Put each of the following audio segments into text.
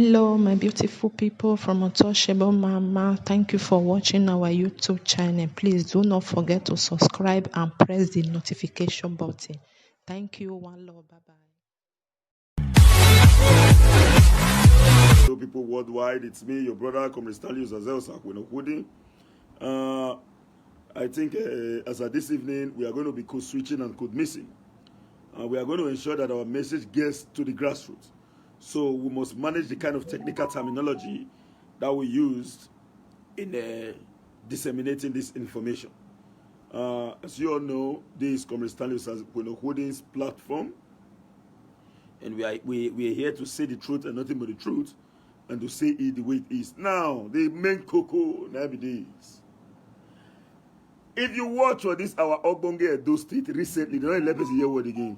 Hello, my beautiful people from Untouchable Mama. Thank you for watching our YouTube channel. Please do not forget to subscribe and press the notification button. Thank you. One love. Bye bye. Hello, people worldwide. It's me, your brother, Comrade Stanley Uzazel Sakwenokwudi. I think as of this evening, we are going to be code switching and code missing. We are going to ensure that our message gets to the grassroots. So we must manage the kind of technical terminology that we use in disseminating this information. As you all know, this is Comrade Stanley Uzazel platform. And we are here to say the truth and nothing but the truth, and to say it the way it is. Now, the main cocoa nowadays. If you watch for this our Ogbonge Edo State recently, they don't let us hear word again.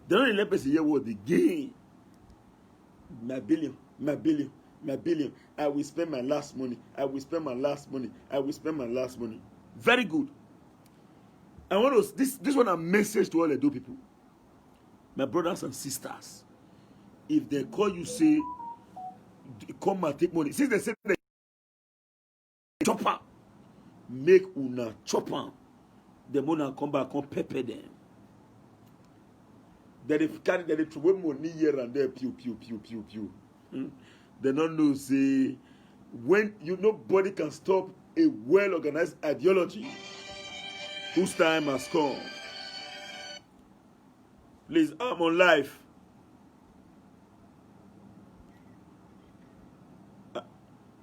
They don't let us hear word again. My billion, my billion, my billion. I will spend my last money. I will spend my last money. I will spend my last money. Very good. I want to this one a message to all Edo people. My brothers and sisters, if they call you, say, come and take money. Since they say they chopper, make una chopper. The money come back, come pepper them. Then they carry the throw money here and there, pew, pew, pew, pew, pew. They don't know, say, when nobody can stop a well-organized ideology whose time has come. Please, I'm on live.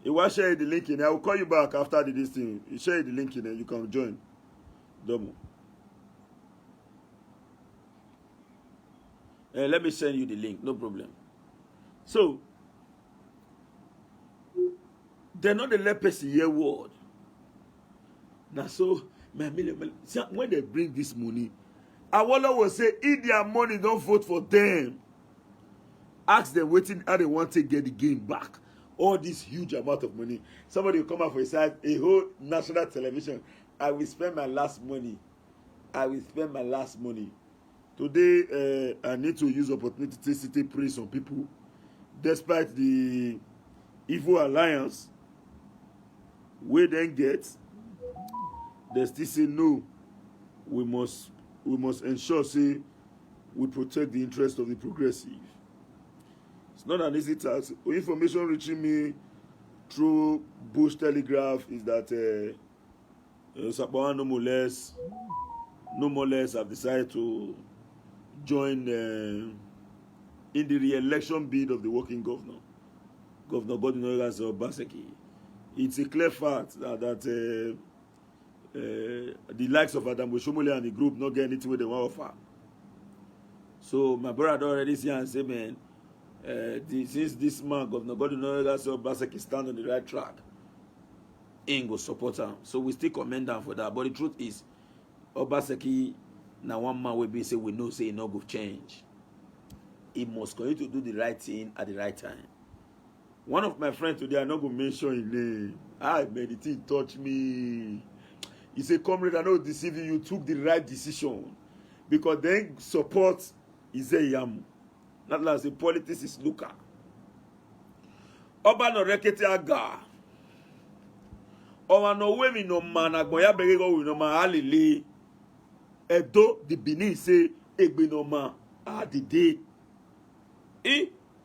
You want to share the link in. I will call you back after this thing. You share the link in and you can join. Domo. Let me send you the link. No problem. So, they're not the lepers here word. Now, so, my million, when they bring this money, Awolowo will say, eat their money, don't vote for them. Ask them waiting how they want to get the game back. All this huge amount of money. Somebody will come out for a side, a whole national television. I will spend my last money. I will spend my last money. Today, I need to use opportunity to city praise on people. Despite the evil alliance, we then get, they still say no. We must ensure, say, we protect the interest of the progressive. It's not an easy task. Information reaching me through Bush Telegraph is that Sabawa no more less have decided to join in the re-election bid of the working governor, Governor Godwin Obaseki. It's a clear fact that the likes of Adam Oshomole and the group not get anything with the one offer. So my brother already see and say, man, since this man, Governor Godwin Obaseki stand on the right track, he go support him. So we still commend him for that. But the truth is, Obaseki now one man will be say we know say he no go change. He must continue to do the right thing at the right time. One of my friends today, I not going to mention his name. Man, the thing touch me. He said, comrade, I know deceive you. You took the right decision. Because then support is a yamu. Not like the politics is Luka. Oba no rekete aga. Owa no we mi no man agboya berego we no man alele. Edo the Benin say egbe no man the day.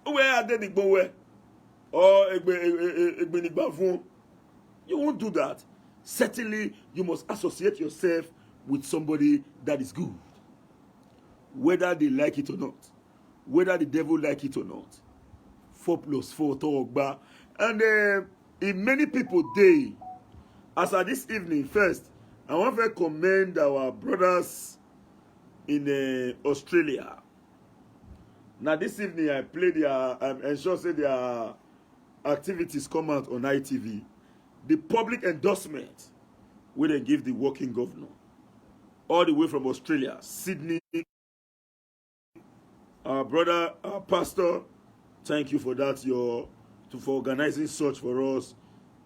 Uwe ade the gbowe. Or egbe ni gba fun. You won't do that. Certainly, you must associate yourself with somebody that is good. Whether they like it or not. Whether the devil like it or not. 4 + 4 Togba. And in many people day, as at this evening, first, I want to commend our brothers in Australia. Now this evening, I play I'm ensure say their activities come out on ITV. The public endorsement where they give the working governor all the way from Australia, Sydney. Our brother, our pastor, thank you for that, for organizing such for us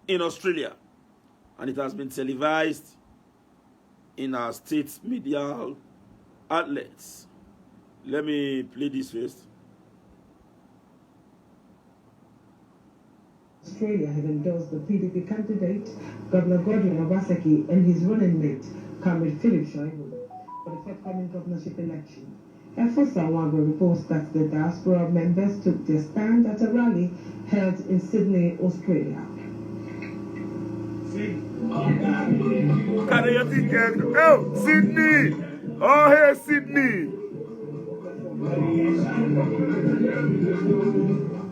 in Australia. And it has been televised in our state media outlets. Let me play this first. Australia has endorsed the PDP candidate, Governor Godwin Obaseki, and his running mate, Comrade Philip Shaibu, for the forthcoming governorship election. Efosa Wago reports that the diaspora members took their stand at a rally held in Sydney, Australia. Oh, Sydney! Oh, hey, Sydney!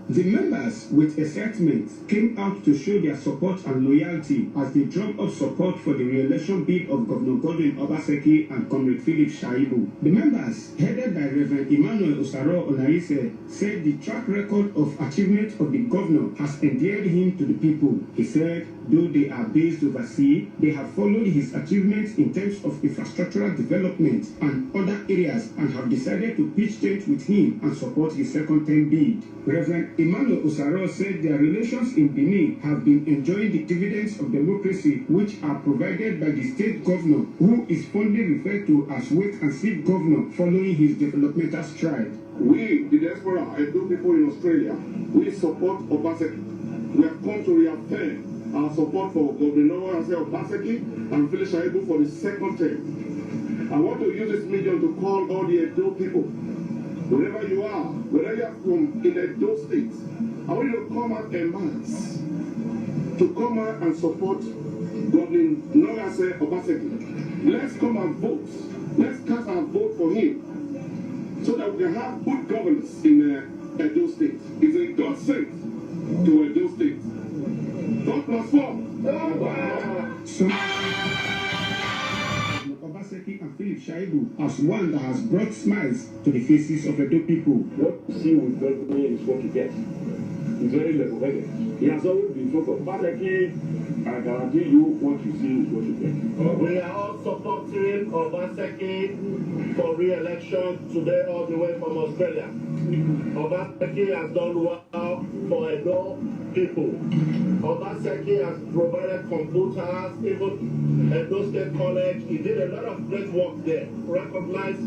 The members, with excitement, came out to show their support and loyalty as they drummed up support for the re-election bid of Governor Godwin Obaseki and Comrade Philip Shaibu. The members, headed by Reverend Emmanuel Osaro Onaise, said the track record of achievement of the governor has endeared him to the people. He said, though they are based overseas, they have followed his achievements in terms of infrastructural development and other areas and have decided to pitch tent with him and support his second-term bid. Reverend Emmanuel Osaro said their relations in Benin have been enjoying the dividends of democracy which are provided by the state governor, who is fondly referred to as wait-and-see governor following his developmental stride. We, the diaspora, Edo people in Australia, we support Obaseki. We have come to reaffirm our support for Governor Obaseki and Philip Shaibu for the second term. I want to use this medium to call all the Edo people, wherever you are, wherever you are from in Edo State, I want you to come out en masse, to come out and support Governor Obaseki. Let's come and vote. Let's cast our vote for him, so that we can have good governance in Edo State. It's a God sent to Edo State. 4+4. Obaseki and Philip Shaibu as one that has brought smiles to the faces of Edo people. What you see with Godwin is what you get. He's very level-headed. He has always been focused. Obaseki, I guarantee you what you see is what you get. We are all supporting Obaseki for re-election today all the way from Australia. Obaseki has done well for Edo people. Obaseki has provided computers, even Edo State College. He did a lot of great work there, recognized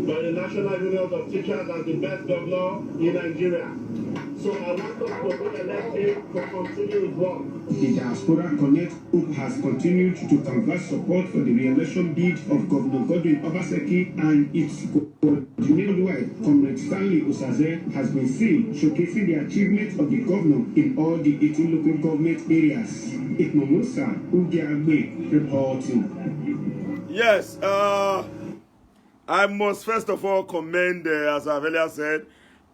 by the National Union of Teachers as the best governor in Nigeria. So I want us to re-elect him to continue his work. The Diaspora Connect group has continued to canvass support for the re-election bid of Governor Godwin Obaseki, and its coordinator wife, Comrade Stanley Osaze, has been seen showcasing the achievements of the governor in all the 18 local government areas. Ikmomusa Udiagbe reporting. Yes, I must first of all commend, as I've earlier said,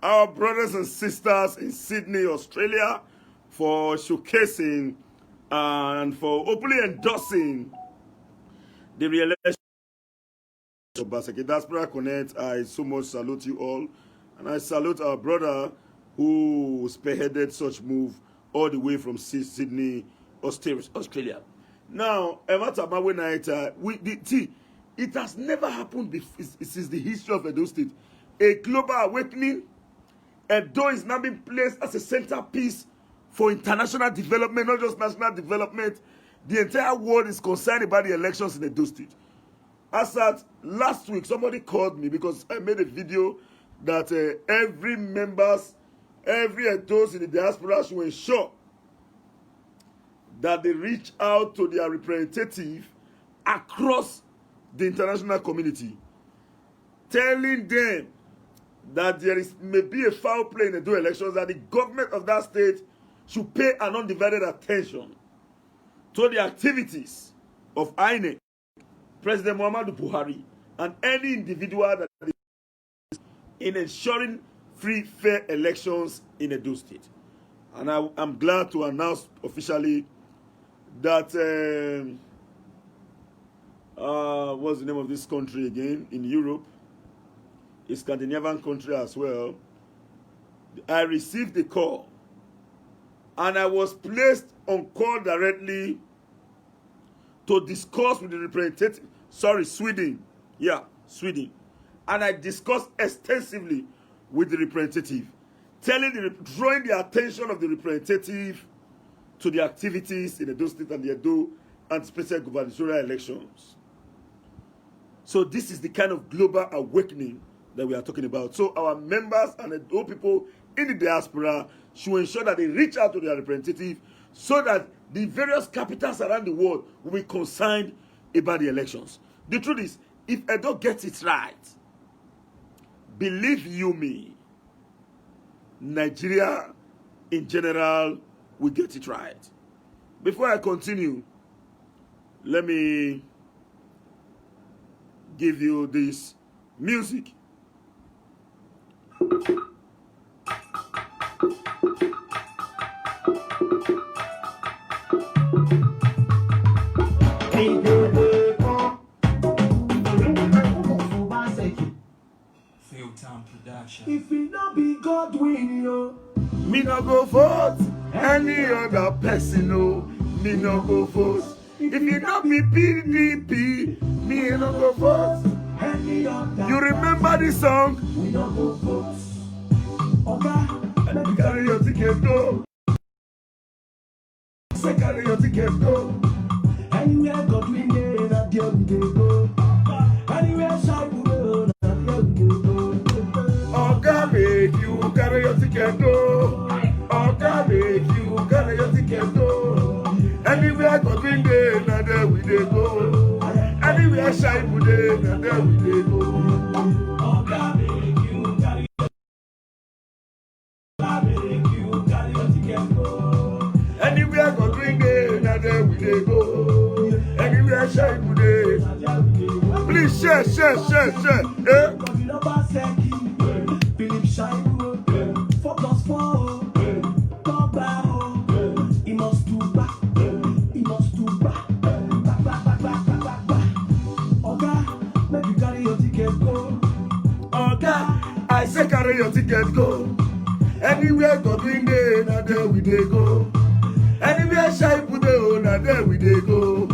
our brothers and sisters in Sydney, Australia, for showcasing and for openly endorsing the re-election of Obaseki. Diaspora Connect, I so much salute you all. And I salute our brother who spearheaded such move all the way from Sydney, Australia. Now, it has never happened before since the history of Edo State. A global awakening. Edo is now being placed as a centerpiece for international development, not just national development. The entire world is concerned about the elections in Edo State. As at last week, somebody called me because I made a video that every Edos in the diaspora should ensure that they reach out to their representative across the international community, telling them that there may be a foul play in the Edo elections, that the government of that state should pay an undivided attention to the activities of INEC, President Muhammadu Buhari, and any individual that is in ensuring free, fair elections in Edo State. And I'm glad to announce officially that, what's the name of this country again? In Europe, a Scandinavian country as well. I received a call and I was placed on call directly to discuss with the representative. Sweden. Yeah, Sweden. And I discussed extensively with the representative, drawing the attention of the representative to the activities in Edo State and the Edo and special gubernatorial elections. So this is the kind of global awakening that we are talking about. So our members and Edo people in the diaspora should ensure that they reach out to their representative so that the various capitals around the world will be concerned about the elections. The truth is, if Edo gets it right, believe you me, Nigeria in general will get it right. Before I continue, let me give you this music. If it not be God win you, Me no go vote any other person, no. Me no go vote. If it not be PDP, me no go vote. any other You remember this song? we no go vote. Oga, You carry your ticket, go. Say carry your ticket, go. anywhere God win dey, na there we dey go. Anywhere shy we go, na there we dey go. Oga make you carry your ticket, go. Oga make you carry your ticket, go. Anywhere God win dey, na there we dey go. Anywhere shy we dey, na there we dey go. Oga make you carry your ticket go. Anywhere God win dey, na there we dey go. Anywhere shy we dey. Na there we dey go. Please share. Eh? Governor Obaseki, Philip Shaibu, 4+4, Togba, he must do back, back. Oga, make you carry your ticket go. Oga, I say carry your ticket, go. Anywhere God win dey, na there we dey go. Anywhere shy we dey, na there we dey go.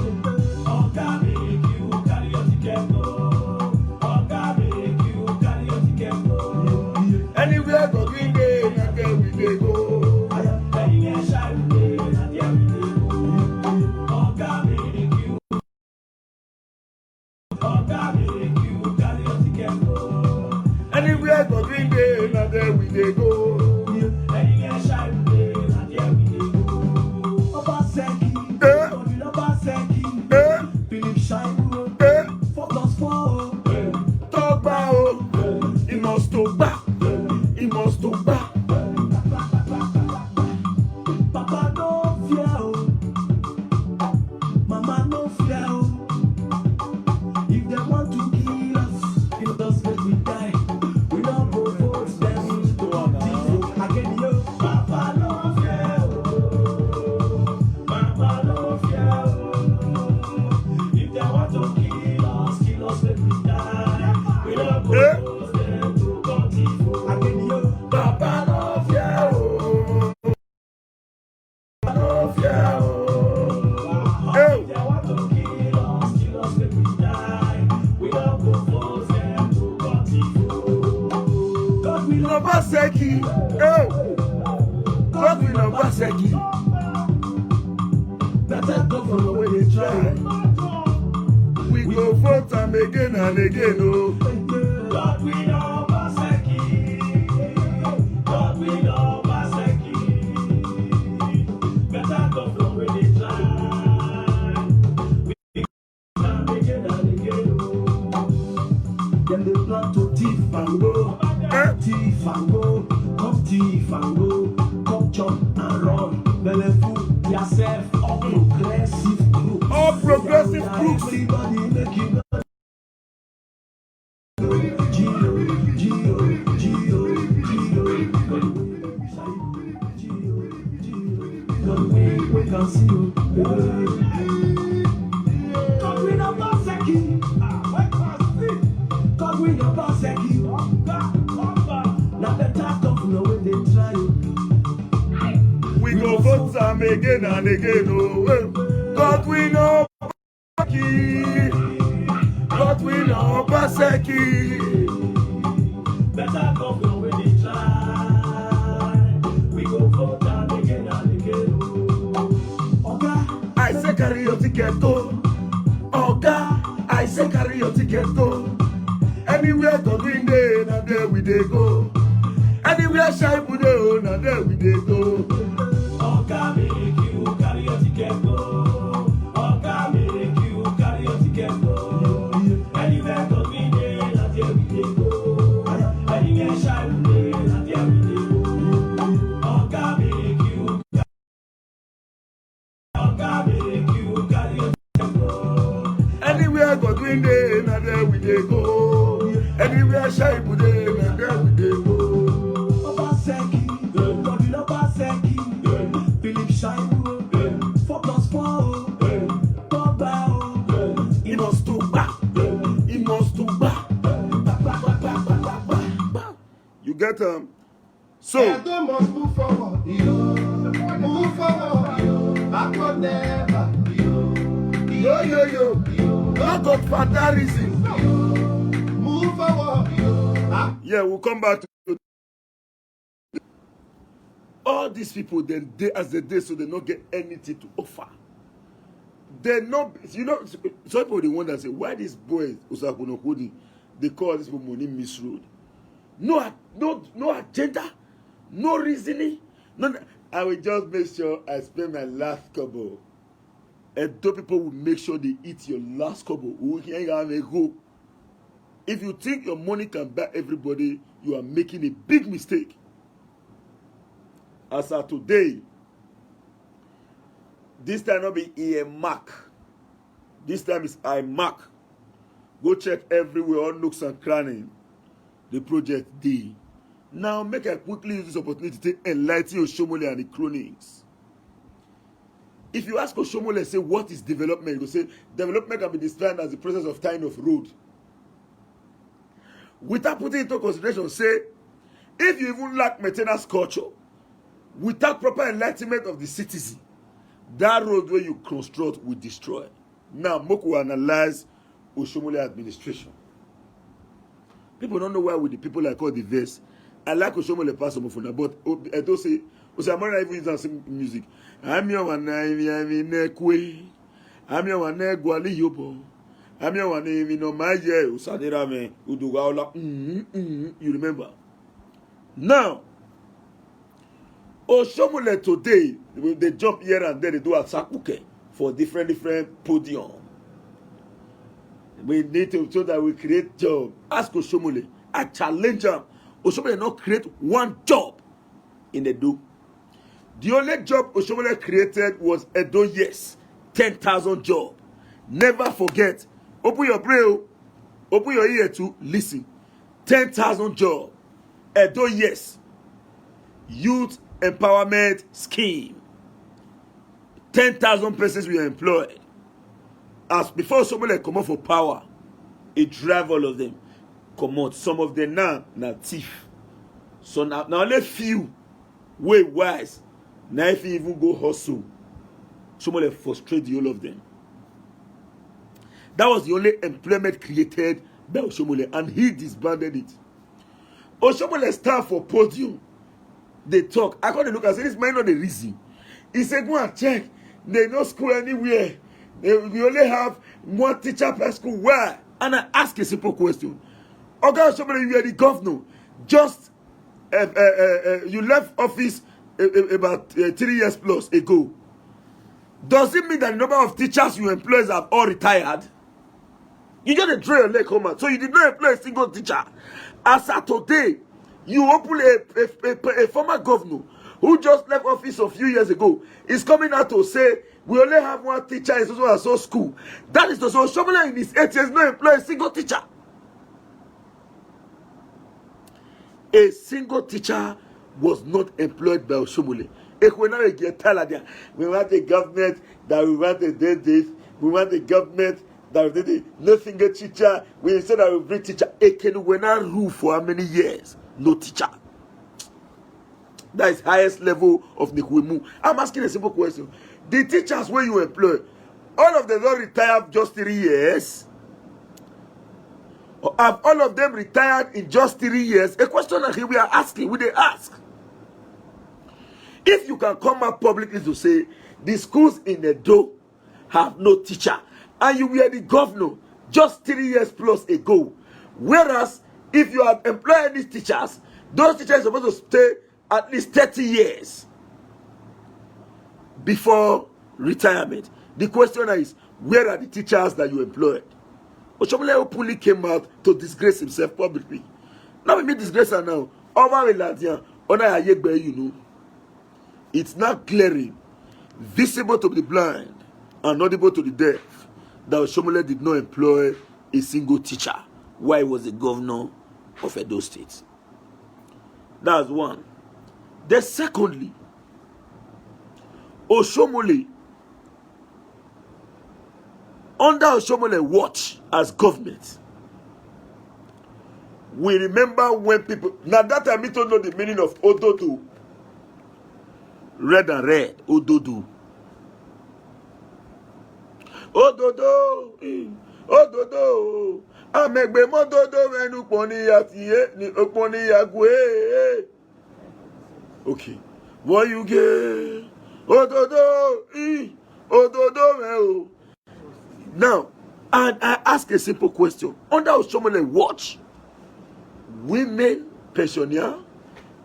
Oga, make you carry your ticket go. Oga, make you carry your ticket go. Anywhere God win dey, na there we dey go. Anywhere shy we dey, na there we dey go. Oga, make you carry your ticket go. Anywhere God win dey, na there we dey go. Anywhere shy we dey, na there we dey go. Obaseki, Governor Obaseki, Eh? Philip Shaibu, Eh? 4+4, Togba o, he must to back. He must to back. Papa no fear o, Mama no fear o. If they want to kill us, kill us make we die. We no go vote them to defo again yo. Papa no fear o, Mama no fear o. If they want to kill us make we die. We no go Eh? vote them to defo again yo. Papa no fear o. No fear o. Eh? If they want to kill us make we die. We no go vote them to defo. God will Obaseki. Eh? God win Obaseki. better go for the way they try. We go vote am again and again, oh. God will Obaseki. God will Obaseki. Better go for the way they try. We can again and again. Then they plan to thief and go. Eh? Thief and go. Come thief and go. Come chop and run. Belle fool yourself. All progressive group. All progressive groups. Everybody make you know. We can see you. God win Obaseki. God win Obaseki. Now better governor when they try. We go vote am again and again, oh. Eh? God win Obaseki. God win Obaseki. Better governor when they try. We go vote am again and again. Oga, I say carry your ticket, go. Oga, I say carry your ticket, go. Anywhere God win dey, na there we dey go. Anywhere shy we dey, na there we dey go. Oga make you Shaibu, 4+4, Pogba, He must to back. He must to back. You get so Edo must move forward. Move forward. Backward never. yo. Not Godfatherism. Move forward. Yeah, we'll come back to all these people. Then they as the day, so they don't get anything to offer. They not, some people they wonder say why these boys Usakunokudi they call this people money misroad. No agenda, no reasoning. I will just make sure I spend my last kobo. And those people will make sure they eat your last kobo. If you think your money can buy everybody, you are making a big mistake. As of today, this time not be EMAC. This time is IMAC. Go check everywhere, all nooks and crannies. The project D. Now make I quickly use this opportunity to enlighten Oshomole and the cronies. If you ask Oshomole, say what is development, you say development can be described as the process of tying of road. Without putting into consideration, say if you even lack maintenance culture, without proper enlightenment of the citizen, that road where you construct will destroy. Now, Moku analyze Oshomole administration. People don't know why with the people I call the verse. I like Oshomole pass on my phone, but I don't say, I'm not even using some music. I'm your one, I'm your one, Guali Yobo. I'm your one, my year, Usadirame, Udugaola. You remember? Now, Oshomole today, they jump here and there, they do a sakuke for different podium. We need to so that we create job. Ask Oshomole. I challenge him. Oshomole not create one job in Edo. The only job Oshomole created was Edo Yes. 10,000 job. Never forget. Open your brain. Open your ear to listen. 10,000 job. Edo Yes. Youth empowerment scheme. 10,000 persons were employed. As before somebody come out for power, it drive all of them. Come out. Some of them now thief. So now only few way wise. Now if you even go hustle, somebody frustrate the whole of them. That was the only employment created by Oshomole, and he disbanded it. Oshomole stand for podium. They talk. I can't look and say this might not the reason. He said go and check. They no school anywhere. We only have one teacher per school. Why? And I ask a simple question. Okay, somebody, you are the governor. Just you left office about 3 years plus ago. Does it mean that the number of teachers you employ have all retired? You just draw your leg home out. So you did not employ a single teacher. As of today, you open a former governor who just left office a few years ago is coming out to say we only have one teacher in so school. That is to say Oshomole in his 8 years no employ a single teacher. A single teacher was not employed by Oshomole. We want the government that we want to do this. We want the government that we did no single teacher. We said that we bring teacher. We not rule for how many years? No teacher. That is highest level of Nikuimu. I'm asking a simple question. The teachers where you employ, all of them don't retire just 3 years? Or have all of them retired in just 3 years? A question that we are asking, we they ask. If you can come up publicly to say the schools in Edo have no teacher, and you were the governor just 3 years plus ago, whereas if you have employed these teachers, those teachers are supposed to stay at least 30 years before retirement. The question is, where are the teachers that you employed? Oshomole openly came out to disgrace himself publicly. Now we meet disgrace now. It's not glaring, visible to the blind, and audible to the deaf that Oshomole did not employ a single teacher while he was the governor of Edo State. That's one. Then secondly, Oshomole, under Oshomole watch as government, we remember when people, now that time we don't know the meaning of Ododo, red and red, Ododo. Ododo, Ododo, amegbe mododo menu poni yatie ni oponi yagwe. Okay, what you get? Ododo, Ododo me. Now, and I ask a simple question. Under Oshomole watch, women pensioner,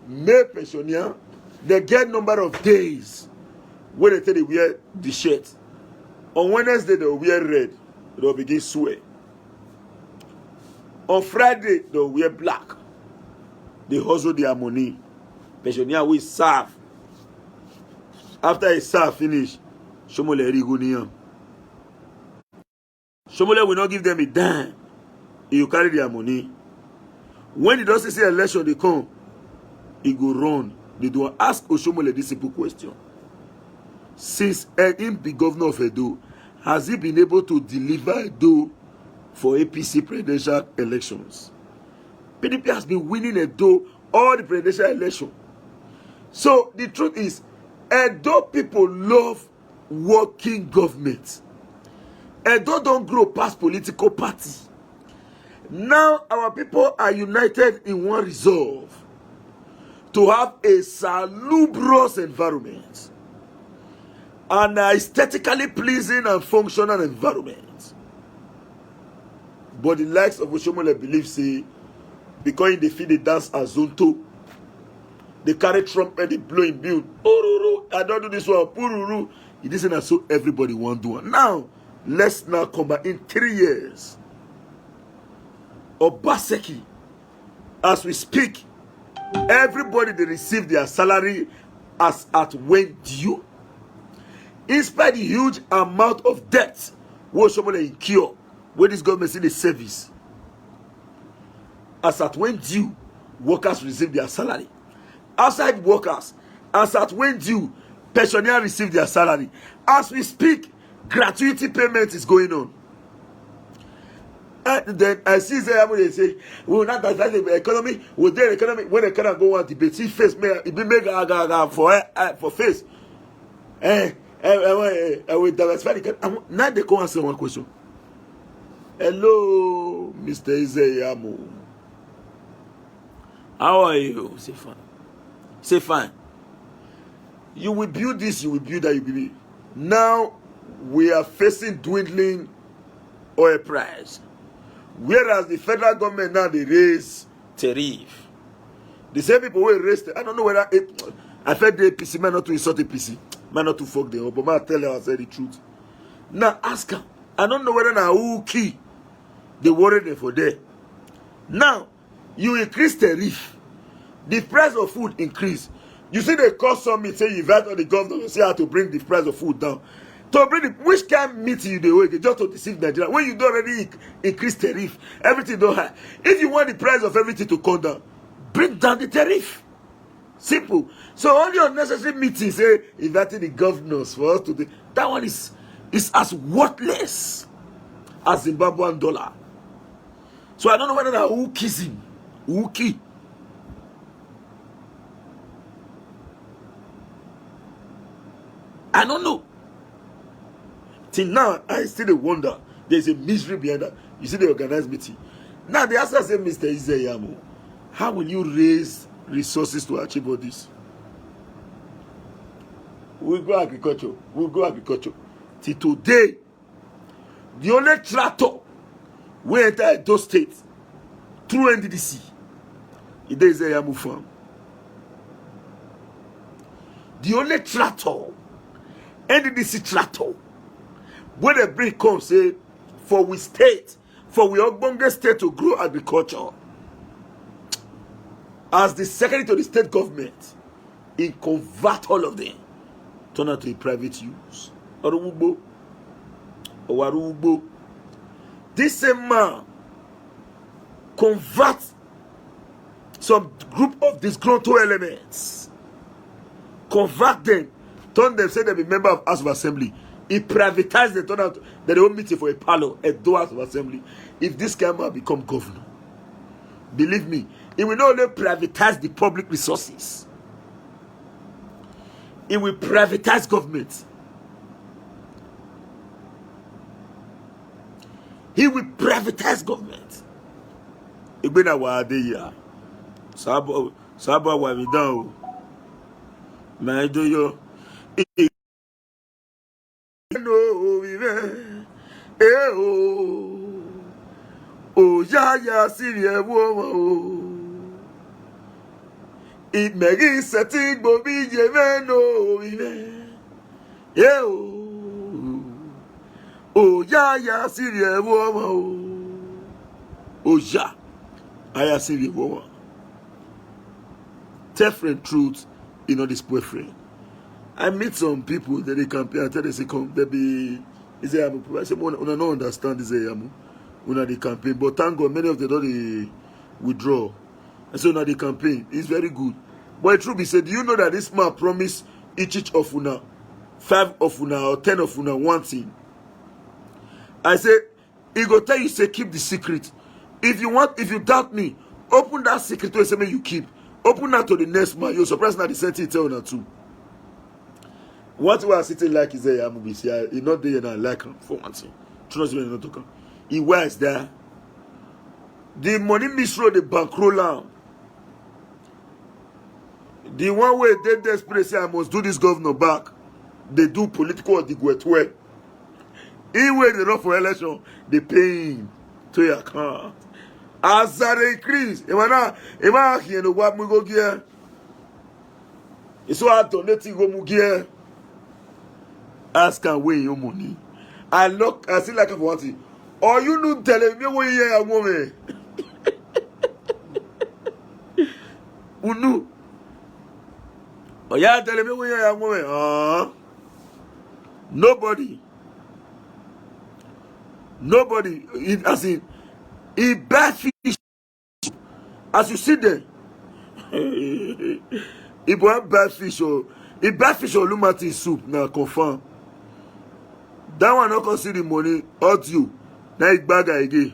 male pensioner, they get number of days when they tell they wear the shirt. On Wednesday, they'll wear red. They'll begin swear. On Friday, they'll wear black. They hustle their money. Pensioner will serve. After he serve finish, Shomole Rigunian. Shomole will not give them a dime. You carry their money. When he doesn't say election, they come. He go run. They don't ask Oshomole this simple question. Since him be governor of Edo, has he been able to deliver Edo for APC presidential elections? PDP has been winning Edo all the presidential elections. So the truth is, Edo people love working government. Edo don't grow past political party. Now our people are united in one resolve to have a salubrious environment, an aesthetically pleasing and functional environment. But the likes of Oshomole believe say, because they feel they dance as Zonto, they carry trumpet, they blow in build. I don't do this one. Pururu. It isn't so everybody want to do it. Now, let's now come back in 3 years. Obaseki, as we speak, everybody they receive their salary as at when due. In spite of the huge amount of debt, what Oshomole incur, where this government see the service, as at when due, workers receive their salary. Outside workers, as at when due, pensioners receive their salary. As we speak, gratuity payment is going on. And then I see they say, we will not divide the economy. Will the economy, when the economy go on debate, see face, it be make for face. We diversify the economy. Now they come answer one question. Hello, Mr. Izeyamo. How are you? Say fine. Say fine. You will build this, you will build that, you believe. Now we are facing dwindling oil price. Whereas the federal government now they raise tariff. The same people will raise. I don't know whether I felt the APC might not to insult APC, might not to fuck them up, but I tell you I say the truth. Now ask her. I don't know whether now who key they worry them for there. Now you increase tariff, the price of food increase. You see they call some meet say you invite all the governors to say how to bring the price of food down. To bring the, which kind of meeting you do just to deceive Nigeria? When you don't already increase tariff, everything don't high. If you want the price of everything to come down, bring down the tariff. Simple. So all your unnecessary meetings, say inviting the governors for us to do, that one is as worthless as Zimbabwean dollar. So I don't know whether that who kissing, who key. I don't know. Till now, I still wonder. There's a misery behind that. You see the organized meeting. Now they ask us, Mr. Izeyamo, how will you raise resources to achieve all this? We'll go agriculture. We'll go agriculture. Till today, the only tractor we enter those states through NDDC is the Izeyamo farm. The only tractor, NDDC tractor, when the bill comes, say, for we state, for we Ogbonge state to grow agriculture, as the secretary to the state government, he convert all of them, turn out to a private use. This same man convert some group of disgruntled elements, convert them turn them, say they be member of House of Assembly. He privatized the turn out that they won't meet for a parlor at the House of Assembly. If this guy will become governor, believe me, he will not only privatize the public resources, he will privatize government. He will privatize government. Ibena wa adeya. Sabo wa mi down. Ma do yo. No vive. O ya siri ewo. It megi setting bobi je no vive. Oh ya siri ewo oh ya aya siri ewo. Tell friend truth, you know this boyfriend. I meet some people that they campaign and tell they say come they be is a I say una no understand this una the campaign, but thank God many of them don't withdraw. And so now the campaign is very good. But the truth be said, do you know that this man promised each of una 5 of una or 10 of una one thing? I say, he go tell you, say, keep the secret. If you doubt me, open that secret to say, you keep. Open that to the next man. You're surprised now the same thing tell you too. What we are sitting like is a movie. He not there and I like him for one thing. Trust me, not talking. He was there. The money misroll, the bankroll. The one way they desperate say I must do this governor back. They do political or the get well. Even they run for election, they pay him to your account. As that increase, if you know what we go get, it's so hard to let you go get. Ask and weigh your money. I see like a what thing. Or you don't tell me where you are, woman. Unu. Or you tell me where you are, woman. Nobody, as in, he bad fish. As you see there, he bought bad fish or lumati soup now confirm. That one not consider the money hurt you. Now it bag again.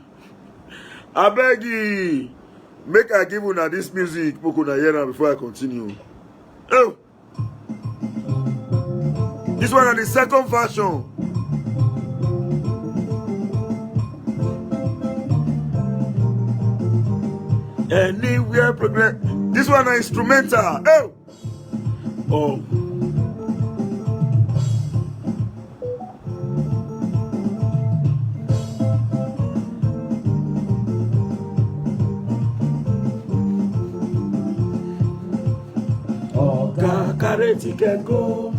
I beg you, make I give you now this music before I continue. Oh, this one is the second version. Anywhere progress. This one is instrumental. Oh. Carry ticket go.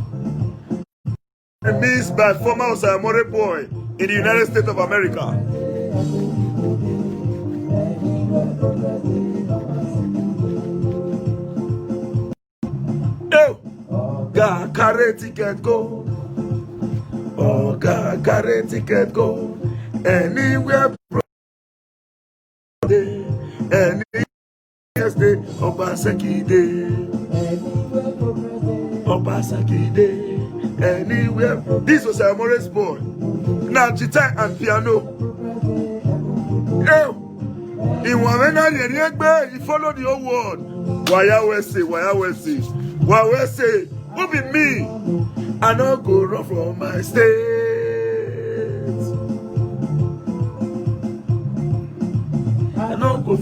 Missed by former Osamore boy in the United States of America. Carry ticket go. Oh, God, carry ticket go. Anywhere. Anywhere. Obaseki day. Obaseki day. Anywhere. This was Amore's boy. Now, guitar and piano. In Wamena, he followed the whole world. Why say, who be me? I don't go run from my state. I don't go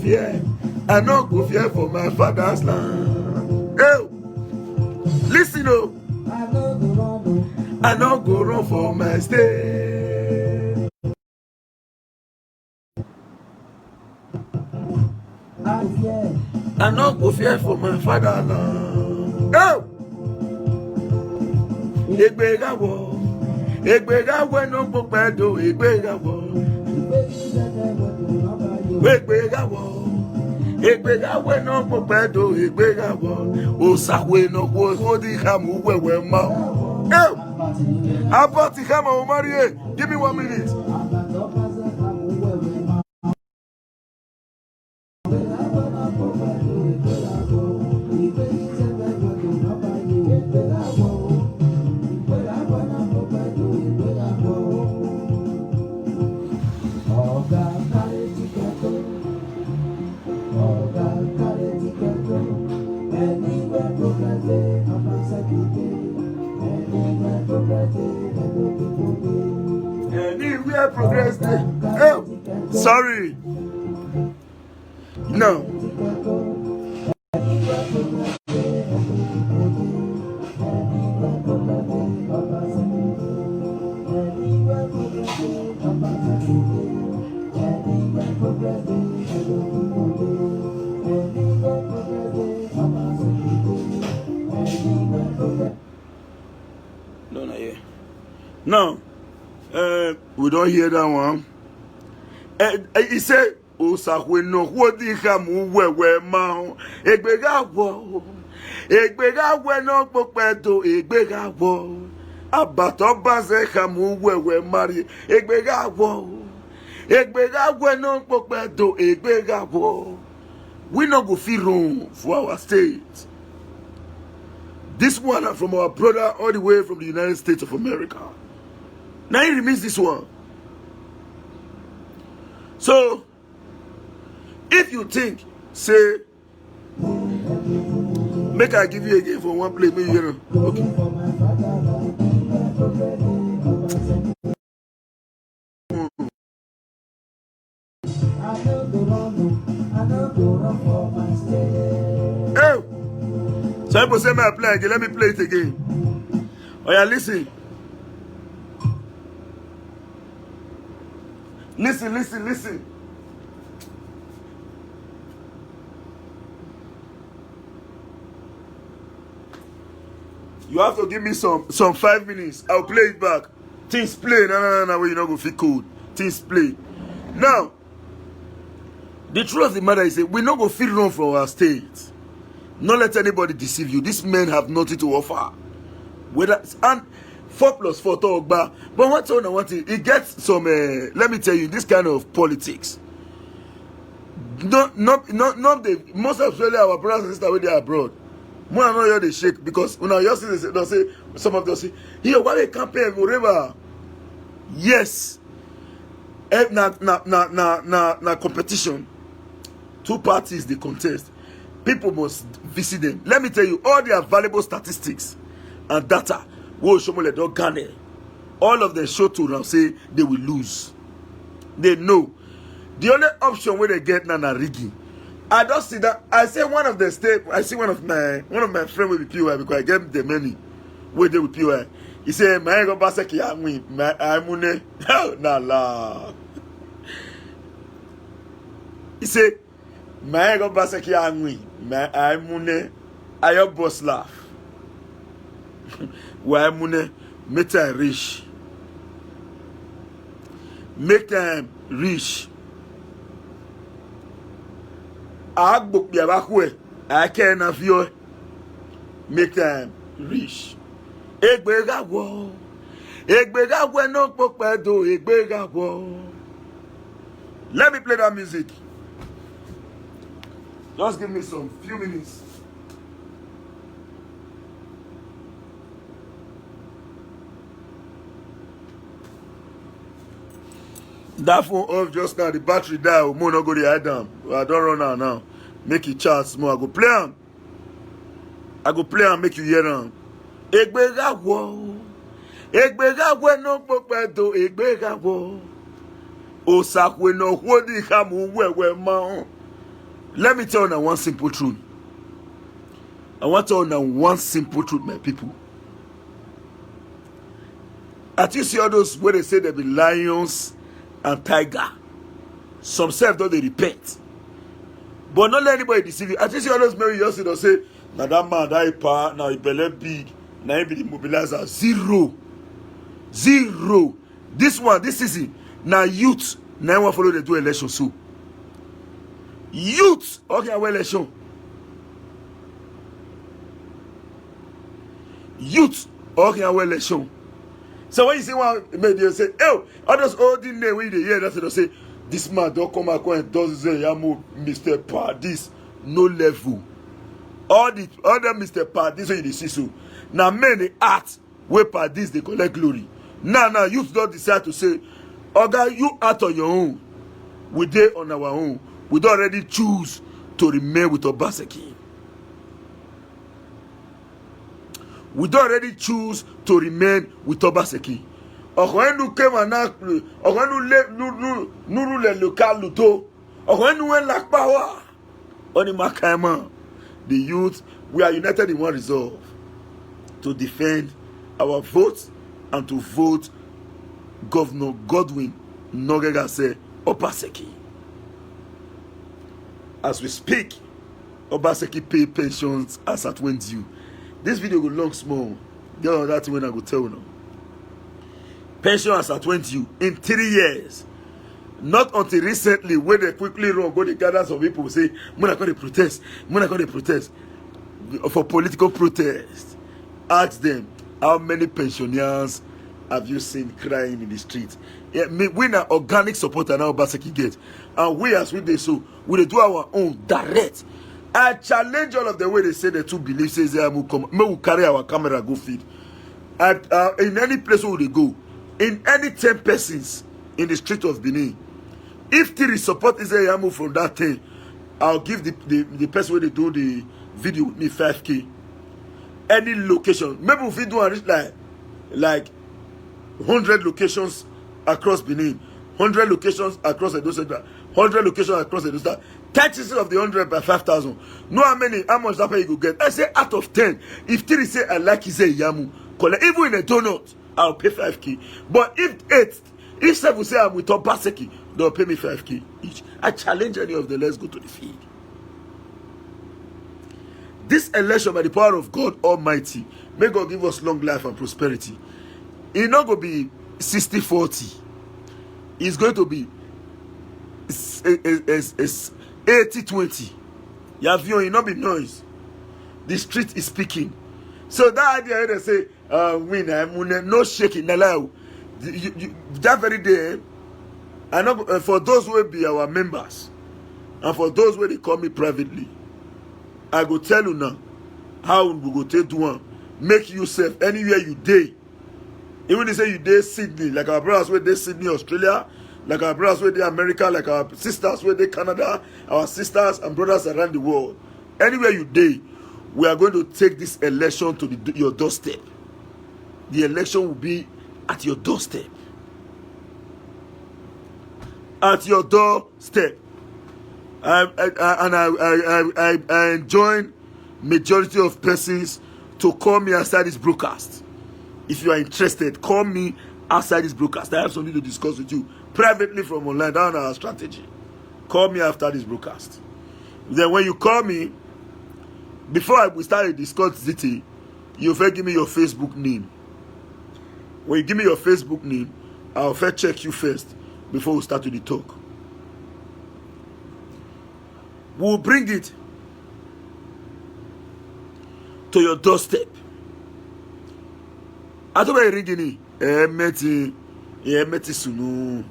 fear for my father's land. Hey, listen, I don't go run for my state. I don't go fear for my father's land. Hey. Egbegawo no popedo, egbegawo no popedo, egbegawo. Osawe no go di hamu wewe ma. About the hammer, Marie, give me 1 minute. Anywhere progress day. Oh, sorry. No. No, not yet. No. We don't hear that one. He said, Osakwe no wodi hamu wewe ma egbega wo no popedo egbega wo abato baze hamu wewe mari egbega wo no popedo egbega wo. We no go feel wrong for our state. This one from our brother all the way from the United States of America. Now he remains this one. So if you think, say, make I give you again for one play, maybe you know. Okay. Oh, some people say, may I play again? Let me play it again. Oh yeah, listen. Listen. You have to give me some 5 minutes. I'll play it back. Things play. No. You're not going to feel cold. Things play. Now, the truth of the matter is that we're not going to feel wrong for our state. Not let anybody deceive you. These men have nothing to offer. And 4 + 4 talk back. But one thing, it gets some, let me tell you, this kind of politics. Not the, most especially our brothers and sisters when they are abroad. More and more they shake because when I just say some of them say, here, why they campaign whatever? Yes. Na competition. 2 parties they contest. People must visit them. Let me tell you, all their valuable statistics and data will show me don't garner. All of them show to now say they will lose. They know. The only option where they get now rigging. I don't see that. I say one of the state. I see one of my friends with PY because I get the money where they with PY. He say, "My go basaki amui, my amune." Nah la. He say, "My go basaki amui, my amune." Ayo boss laugh. Why amune? Make them rich. Make them rich. Agbok biabakwe, I can have you make them rich. Egbega wo no popedo, egbega wo. Let me play that music. Just give me some few minutes. That phone off just now, the battery die, we not go the hide down. I don't run now. Make it charge small. I go play and make you hear them. Egbega wo no popedo, egbega wo. Osakwe no wodi hamu wewe ma. Let me tell you now one simple truth. I want to tell you now one simple truth, my people. At you see all those where they say there be lions and tiger. Some self don't they repent. But not let anybody deceive you. At least you always marry yourself say, now that man, that power, now he belly big, now he be the mobilizer. Zero. This season, now youth, now one follow they do election so. Youth, okay, well election. Youth, okay, well election. So when you see one, they say, oh, others holding name when they hear that, they say, this man don't come back and does say, Mr. Paradis, no level. All the other Mr. Paradis, so you see so. Now men they act where Paradis they collect glory. Now youth don't decide to say, okay, you act on your own. We there on our own. We don't already choose to remain with Obaseki. We don't already choose to remain with Obaseki. Ọ̀rọ̀ ẹnu kéwà náà ọ̀rọ̀ ẹnu lé nuru lẹ̀ lókà lùtó. Ọ̀rọ̀ ẹnu wẹ̀ lápá wá. Oni Makaima, the youth, we are united in one resolve to defend our votes and to vote Governor Godwin Nogegase Obaseki. As we speak, Obaseki pay pensions as at when due. This video go long small. Get on that when I go tell you now. Pension as at when due in 3 years. Not until recently, when they quickly run, go to gather some people say, "When I got to protest, when I got to protest for political protest." Ask them, how many pensioners have you seen crying in the street? Yeah, we are organic supporter now, Obaseki get, and we as we do so, we do our own direct. I challenge all of the way they say the two beliefs. Says they will carry our camera go feed. In any place where they go, in any 10 persons in the street of Benin. If Tiri support Yamu from that thing, I'll give the person where they do the video with me 5K. Any location. Maybe if we do like 100 locations across Benin, 100 locations across Edo Central, 100 locations across Edo Central, 30% of the 100 by 5,000. Know how much that you go get? I say out of 10. If Tiri say I like Yamu, even in a donut, I'll pay 5K. But if 7 say I'm with Obaseki, they'll pay me 5K each. I challenge any of them. Let's go to the field. This election, by the power of God Almighty, may God give us long life and prosperity. It's not going to be 60-40. It's going to be 80-20. Your view, it not be noise. The street is speaking. So that idea, they say, no shaking. That very day, I know for those who will be our members, and for those who they call me privately, I go tell you now how we go take do one. Make yourself anywhere you day. Even they say you day Sydney, like our brothers where they Sydney, Australia, like our brothers where they America, like our sisters where they Canada, our sisters and brothers around the world. Anywhere you day, we are going to take this election to your doorstep. The election will be at your doorstep. At your doorstep. I enjoin majority of persons to call me outside this broadcast. If you are interested, call me outside this broadcast. I have something to discuss with you privately from online. That's our strategy. Call me after this broadcast. Then when you call me, before we start to discuss it, you first give me your Facebook name. When you give me your Facebook name, I'll first check you first before we start to the talk. We'll bring it to your doorstep. I don't know ringing it. Meti sunu.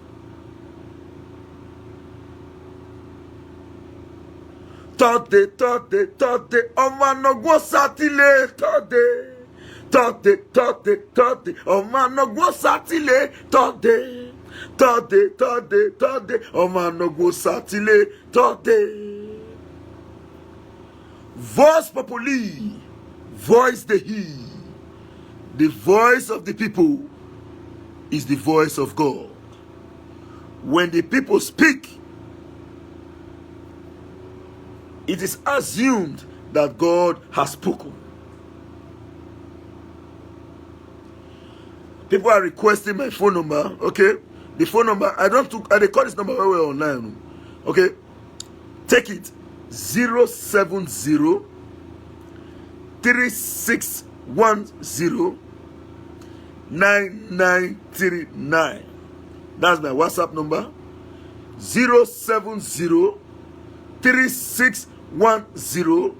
Tode. Oma no go satile. Tode. Oma no go satile. Tode. Oma no go satile. Tode. Voice populi, voice the he. The voice of the people is the voice of God. When the people speak, it is assumed that God has spoken. People are requesting my phone number, okay? The phone number, I call this number when we're online, okay? Take it. 070 3610 9939. That's my WhatsApp number. 070 3610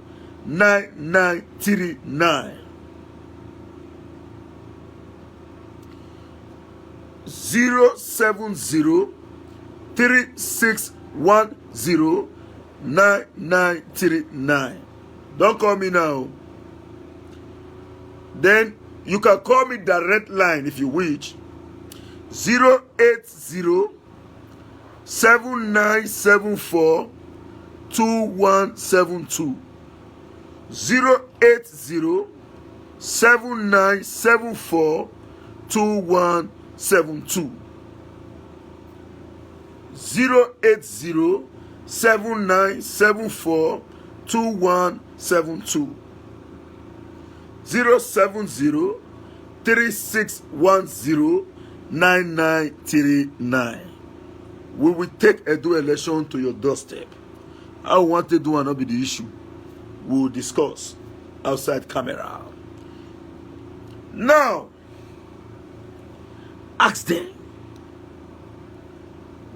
9939. 070 3610 9939. Don't call me now. Then you can call me direct line if you wish. 080 7974 2172. 080 7974 2172. 2172. 08079742172. 07036109939. We will take Edo election to your doorstep. I want to do and not be the issue. We will discuss outside camera. Now, ask them,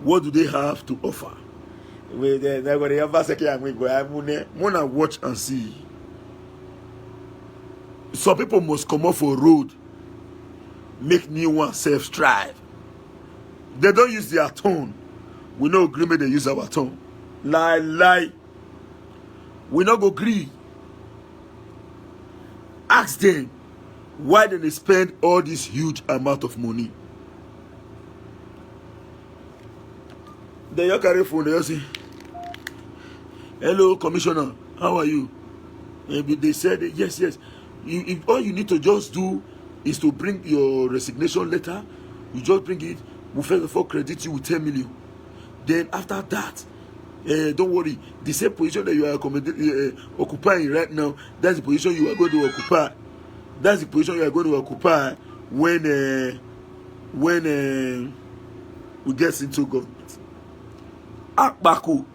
what do they have to offer? They're going to watch and see. Some people must come off a road, make new one self-strive. They don't use their tone. We no agree, they use our tongue. Lie. We not go agree. Ask them, why did they spend all this huge amount of money? They you carry phone, they say, hello, Commissioner, how are you? Maybe they said, yes. All you need to just do is to bring your resignation letter. You just bring it. We first of all credit you with 10 million. Then after that, don't worry. The same position that you are occupying right now, that's the position you are going to occupy. That's the position you are going to occupy when we get into government. Akbaku.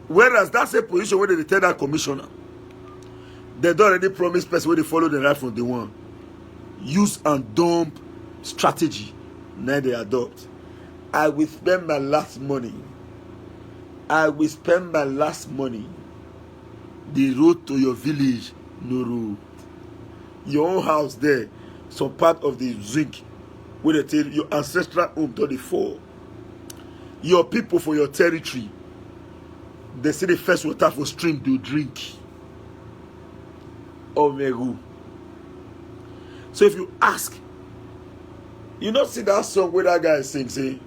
Whereas that's a position where they tell that commissioner, they don't already promise person where they follow the right from the one. Use and dump strategy. Now they adopt. I will spend my last money. The road to your village, no road. Your own house there, some part of the zinc, where they tell your ancestral home to the fall. Your people for your territory, they say the first water for stream to drink. Omegu. So if you ask, you not see that song where that guy sings, say,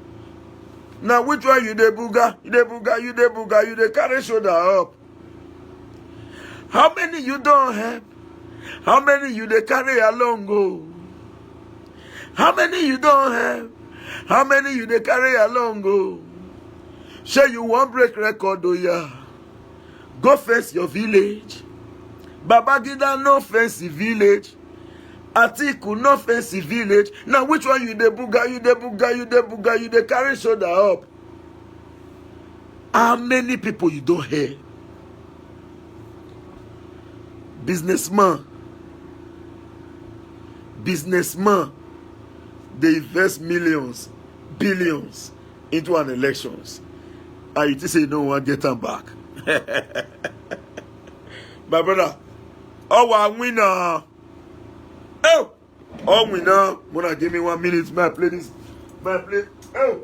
now which one you the booga, you the carry shoulder up. How many you don't have? How many you the carry along go? How many you don't have? How many you the carry along go? Say you want break record, oh yeah. Go face your village. Babagida no fancy village. Atiku no fancy village. Now which one you the booga, you the carry shoulder up? How many people you don't have? Businessman, they invest millions, billions into an elections. And you just say no one get them back. My brother, our winner. Oh, winner. Wanna give me 1 minute? May I play this? Oh.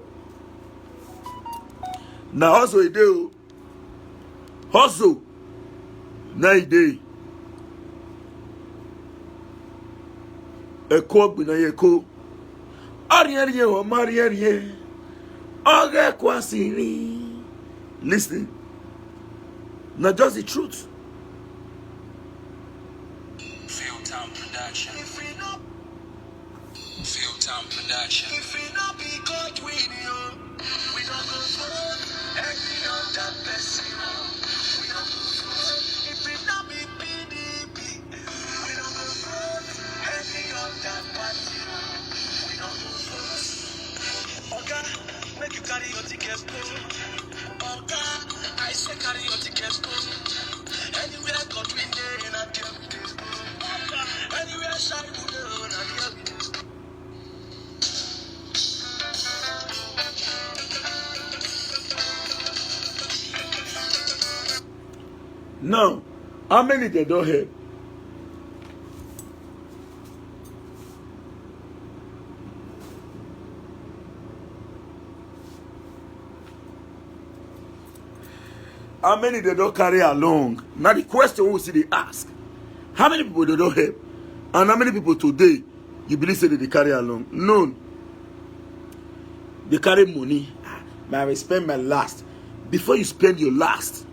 Now also a day. Now a day. Eko gbina yeko. Ariye o mariye. Oge kwasiri. Listen. Now just the truth. Field Town Production. If we not be God with you, we don't go for every other person. We don't go for. If we not be PDP, we don't go for every other party. We don't go for. Okay, make you carry your tickets, okay, I say carry your tickets, anywhere God win there in a camp. Anywhere shine would and here we Now, how many they don't have? How many they don't carry along? Now the question we see they ask. How many people they don't have? And how many people today you believe say they carry along? None. They carry money. I will spend my last. Before you spend your last,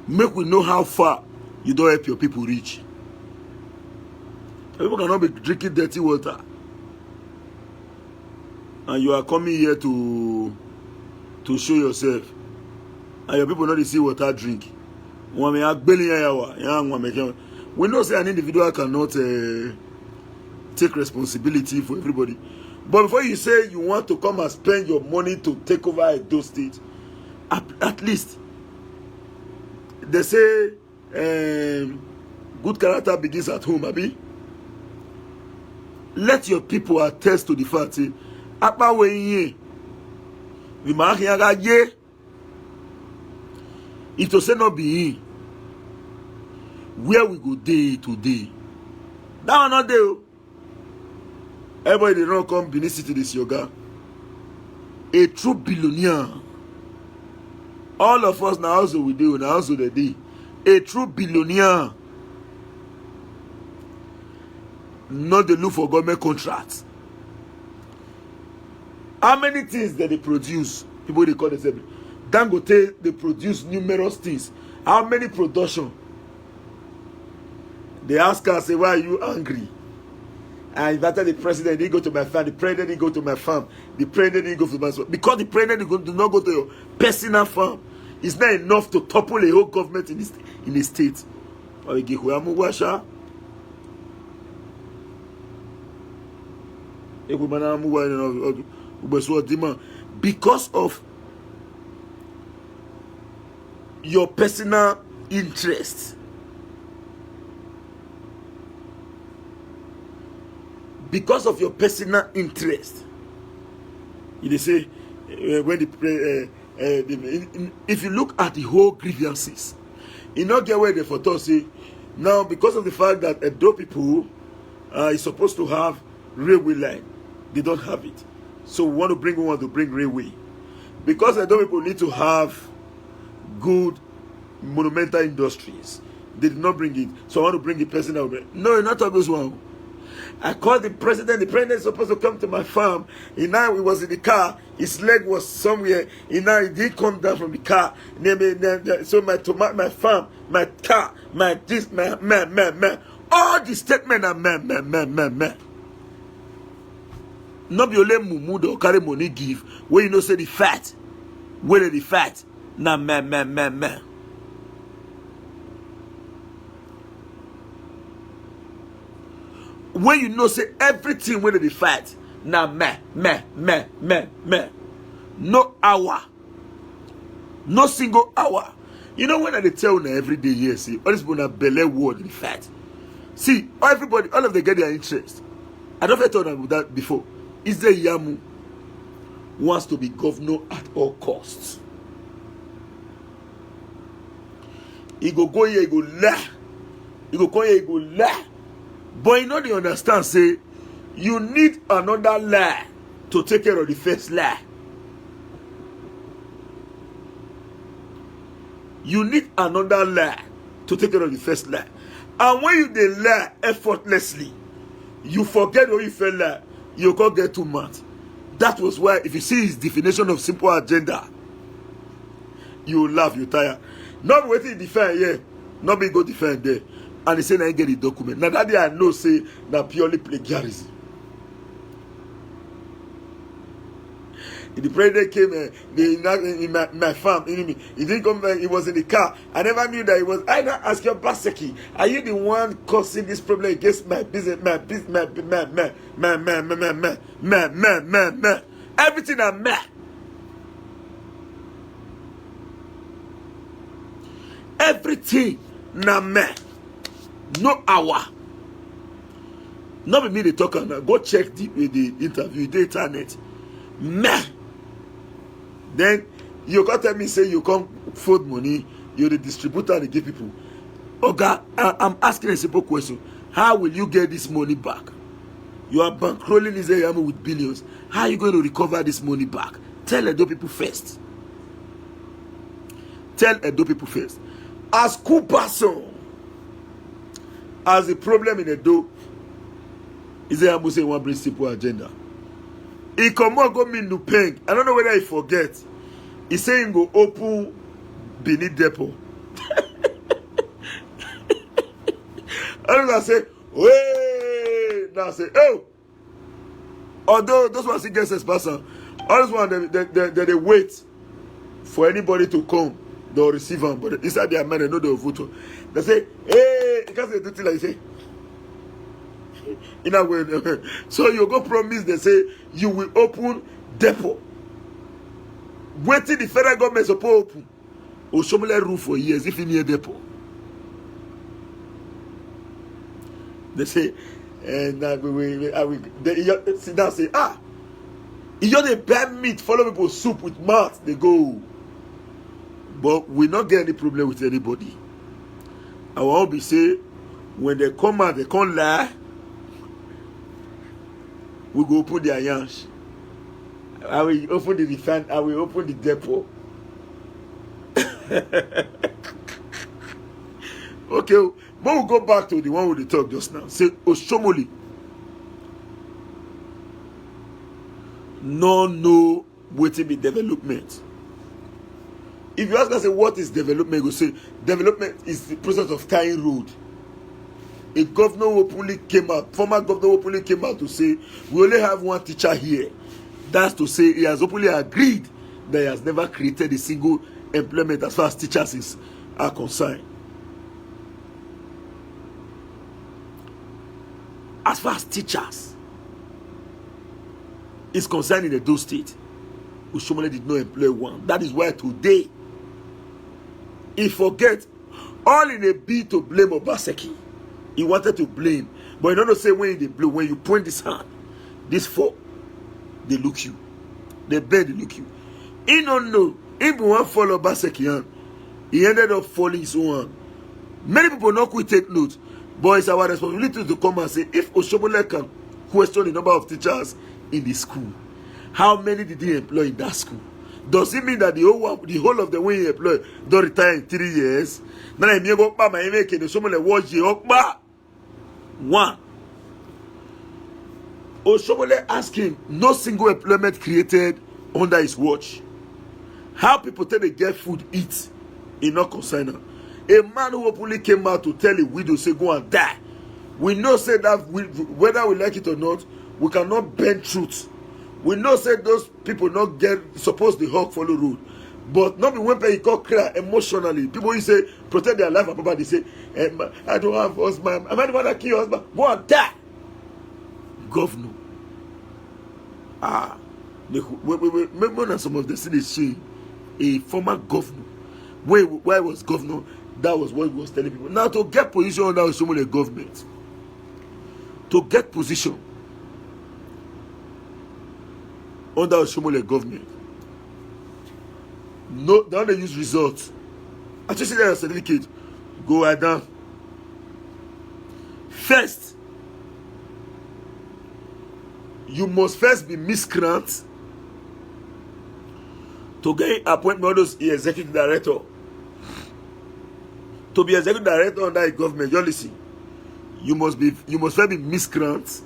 make we know how far you don't help your people reach. People cannot be drinking dirty water. and you are coming here to show yourself, and your people not see water drink. We know say an individual cannot take responsibility for everybody. But before you say you want to come and spend your money to take over Edo State, at least they say good character begins at home, abi. Let your people attest to the fact that it will say not be where we go day today. That one not there. Everybody they don't come Benin City this yoga. A true billionaire. All of us now also we do, now also the day. A true billionaire. Not the look for government contracts. How many things that they produce? People they call themselves Dangote, they produce numerous things. How many production? They ask us, say, why are you angry? I invited the president, he go to my farm. The president, he go to my farm. The president, he go to my farm. Because the president do not go to your personal farm, it's not enough to topple a whole government in the state. Because of your personal interest. Because of your personal interest. You say, when if you look at the whole grievances, you not get where the photo say, now because of the fact that Edo people is supposed to have railway line, they don't have it. So we want to bring railway. Because Edo people need to have good monumental industries, they did not bring it. So I want to bring the person out. No, not all those one. I called the president. The president is supposed to come to my farm. He was in the car. His leg was somewhere. He didn't come down from the car. So my tomato, my farm, my car, my this, my. All the statements are man. Not be only mumu or carry money give. Where you know say the fat. Where the fat? Nah man. When you know say everything where they fight, now man. No hour. No single hour. You know when they tell you every day here, see, all this people na belly word in fight. See, everybody, all of them get their interest. I don't have told them that before. Is the Yamu wants to be governor at all costs. He go here, he go lie. He go here, he go lie. But you know they understand, say, you need another lie to take care of the first lie. You need another lie to take care of the first lie. And when you dey lie effortlessly, you forget what you felt like, you can't get too mad. That was why, if you see his definition of simple agenda, you will laugh, you tire. Not waiting to defend here, not be go defend there. And he said, I get the document. Now that day I know, say, that purely plagiarism. The president came in my farm. He didn't come back, he was in the car. I never knew that he was. I now ask your Baseki, are you the one causing this problem against my business? Everything I'm mad. Everything na mad. No hour. Not with me they talk now. Go check the interview, the internet. Meh. Then you can't tell me say you can't fold money, you're the distributor and give people. Okay, I'm asking a simple question. How will you get this money back? You are bankrolling this area with billions. How are you going to recover this money back? Tell Edo people first. Tell Edo people first. As Kupason, as the problem in Edo, is there Amu say one bring simple agenda. He come on go mean Nupeng. I don't know whether he forget. He saying go open Benin Depot. And I say, wait. Now I say, oh. Although those ones get expansion, all those ones they wait for anybody to come, they'll receive them. But inside their mind, they know they'll vote. They say, hey, because they do things like say. In a way, so you go promise, they say you will open depot. Waiting the federal government support open. Oshomole rule for years if you need depot. They say, and they sit down and say, you just the bad meat, follow people soup with mouth, they go. But we not get any problem with anybody. I want to say, when they come out, they can't lie. We go open their yansh. I will open the refund. I will open the depot. Okay, but we'll go back to the one with the talk just now. Say Oshomole. No waiting be development. If you ask us, say, what is development? You say development is the process of tying road. A governor openly came out, former governor openly came out to say, we only have one teacher here. That's to say, he has openly agreed that he has never created a single employment as far as teachers are concerned. As far as teachers is concerned in Edo State, Oshomole did not employ one. That is why today, he forget all in a bid to blame Obaseki. He wanted to blame, but you don't say when they blame. When you point this hand, this four, they look you. They bend, they look you. He don't know. If one follow Obaseki, he ended up falling his own hand. Many people not could take note, but it's our responsibility to come and say, if Oshomole can question the number of teachers in the school, how many did he employ in that school? Does it mean that the whole of the way he employed don't retire in 3 years? Now I go back my make the Oshomole watch you one. Oshomole asked him, no single employment created under his watch. How people tell they get food, eat, in not concern. A man who openly came out to tell a widow, say, go and die. We know, say that whether we like it or not, we cannot bend truth. We know, say those people not get supposed the hawk follow road. But not be when they call cry emotionally. People who say protect their life and property say, I don't have husband. Am I the one that kill your husband? Go and die. Governor. Remember some of the cities say a former governor. Where I was governor, that was what he was telling people. Now to get position under Oshomole government. To get position under Oshomole government. No, they don't use results. I just see that certificate. Go right down. First, you must first be miscreant to get appointment as executive director. To be executive director under a government, you listen. You must first be miscreant.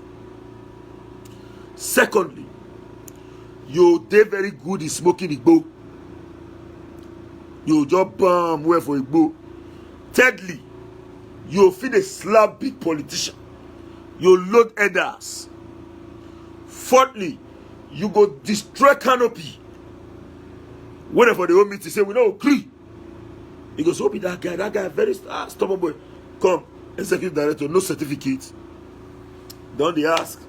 Secondly, you dey very good in smoking igbo. You just bomb well for igbo. Thirdly, you feel a slap big politician. You load others. Fourthly, you go destroy canopy. Whenever they want me to say we don't agree. He goes, oh, be that guy very stubborn boy. Come, executive director, no certificate. Don't they ask?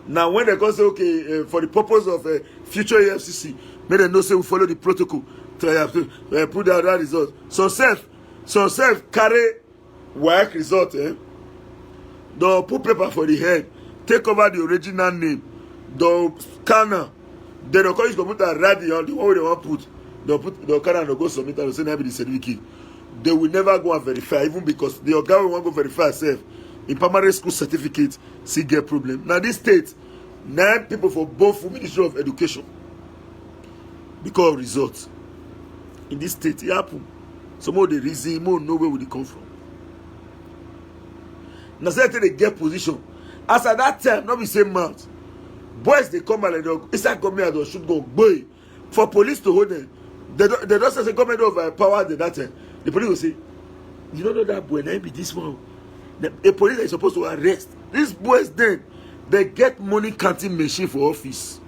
Now when they go say, okay, for the purpose of future EFCC, may they know say we follow the protocol to put out that result. Some self carry work result, they'll put paper for the head, take over the original name, they'll scanner, then they'll call his computer write the one they want to put, they'll carry and they'll go submit and they'll say never the certificate. They will never go and verify, even because the guy will want to go verify herself. In primary school certificate, see get problem. Now this state, 9 people for both Ministry of Education because of results. In this state, it happen. Some of the reason, more know where would it come from. Now say they get position. As at that time, not the same month. Boys they come and they inside government and should go boy. For police to hold them, they don't say government of power at that time. The police will say, you don't know that boy, now be this one. A police is supposed to arrest. These boys then, They get money counting machine for office.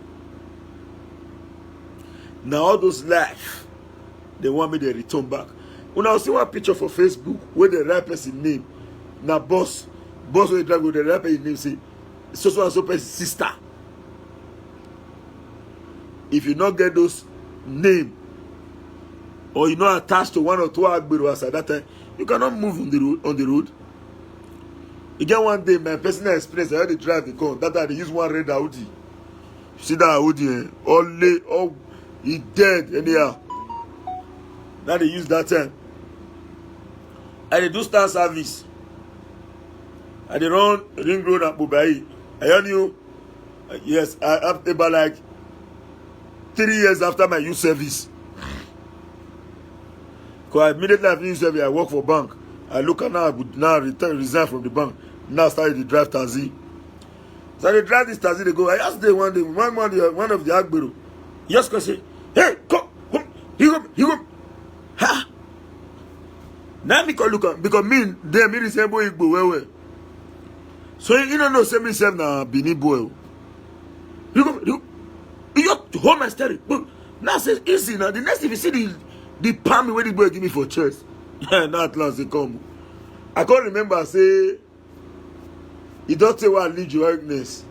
Now all those life, they want me to return back. When I see one picture for Facebook where the right person name, now boss will drive with the right person name, say so and so person sister. If you not get those name, or you not attached to one or two Agberos at that time, you cannot move on the road. Again, one day, my personal experience, I had to drive the car. That time they use one red Audi. You see that Audi, all he dead anyhow. That they use that time. And they do stand service. And they run Ring Road and Bubai. I heard you. Yes, about like 3 years after my youth service. Because immediately after youth service, I work for bank. I look at now, I would now resign from the bank. Now started to drive taxi. So they drive this taxi, they go. I asked them one day, one of the Agbero, he just go say, hey, come, he go. Ha! Now me can look at, because me resemble Igbo well. So you don't know, say me self na Bini boy. You have to hold my steering. Now say easy now. The next time you see the palm where the boy give me for chest. Now at last they come. I can't remember say he don't say what lead your weakness.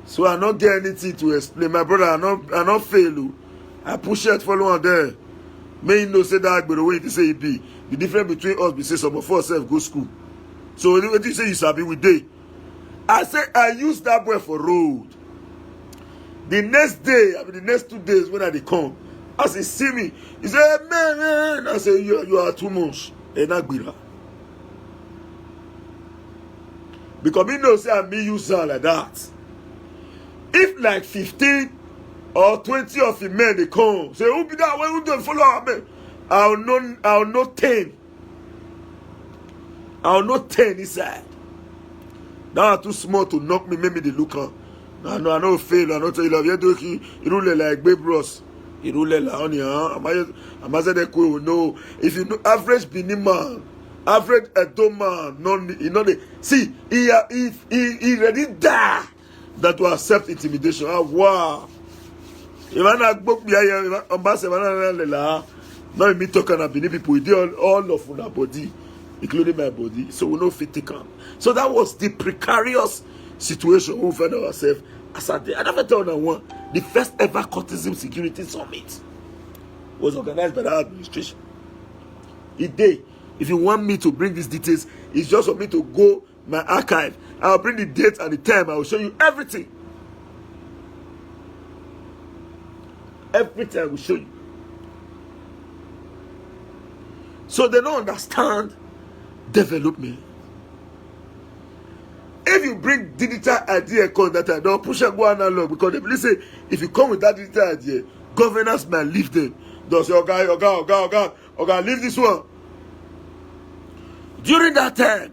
So I not get anything to explain. My brother, I not fail. I push it follow on there. May you know say that but the way to say it be. The difference between us be say some of us go school. So when you say you sabi with day. I say I use that boy for road. The next day, the next 2 days when I come, as he see me, he say, man. I say, you are too much. Because me know say I me use her like that. If like 15 or 20 of the men they come, say, who be that? Why would they follow me? I'll know 10. I'll know 10 inside. Now too small to knock me, make me the look on. I know fail. I know tell you love you do he rule like Babe Ross. He rule like on here. I'm say they cool. No, if you know average Benin man, average Edo man, you know the see he ready die that to accept intimidation. Ah wow. If I not book me here, ambassador now me talking about Benin people. We did all of our body, including my body. So we know fit take on. So that was the precarious situation we found ourselves as a day. I never told no one. The first ever Courtism Security Summit was organized by the administration. If you want me to bring these details, it's just for me to go my archive. I'll bring the date and the time. I will show you everything. Everything I will show you. So they don't understand development. If you bring digital idea that I don't push and go analog because they believe say if you come with that digital idea, governors might leave them. They'll say, okay, leave this one. During that time,